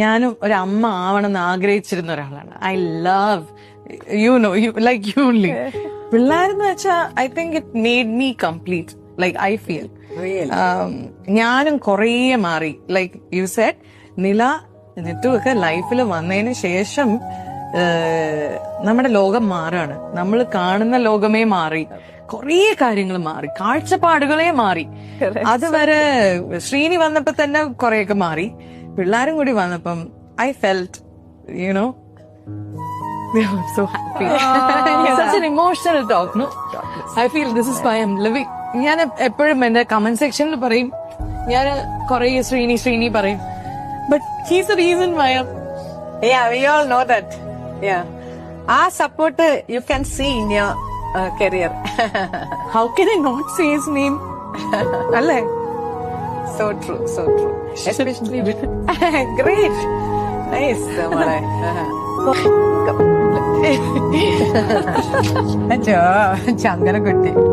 ഞാനും ഒരു അമ്മ ആവണമെന്ന് ആഗ്രഹിച്ചിരുന്ന ഒരാളാണ്. I love you like you only. പിള്ളേരെന്ന് വെച്ചാൽ I think it made me complete. Like I feel ഞാനും കുറേ മാറി. ലൈക്ക് യു സെഡ് നില നിത്തുവൊക്കെ ലൈഫിൽ വന്നതിന് ശേഷം നമ്മുടെ ലോകം മാറാണ്. നമ്മൾ കാണുന്ന ലോകമേ മാറി, കുറേ കാര്യങ്ങൾ മാറി, കാഴ്ചപ്പാടുകളെ മാറി. അതുവരെ ശ്രീനി വന്നപ്പോ തന്നെ കുറെയൊക്കെ മാറി. പിള്ളേരും കൂടി വന്നപ്പം I felt so happy. Such an emotional talk, no? I feel this is why I'm living. ഞാൻ എപ്പോഴും എന്റെ കമന്റ് സെക്ഷനിൽ പറയും, ഞാൻ കുറെ ശ്രീനി പറയും, but he's the reason why I'm... Yeah, we all know that. Yeah. Our support you can see in your career. How can I not say his name? അല്ലേ? So true, so true. Especially great. Nice, മോളെ. അച്ഛോ ചങ്കര കുട്ടി.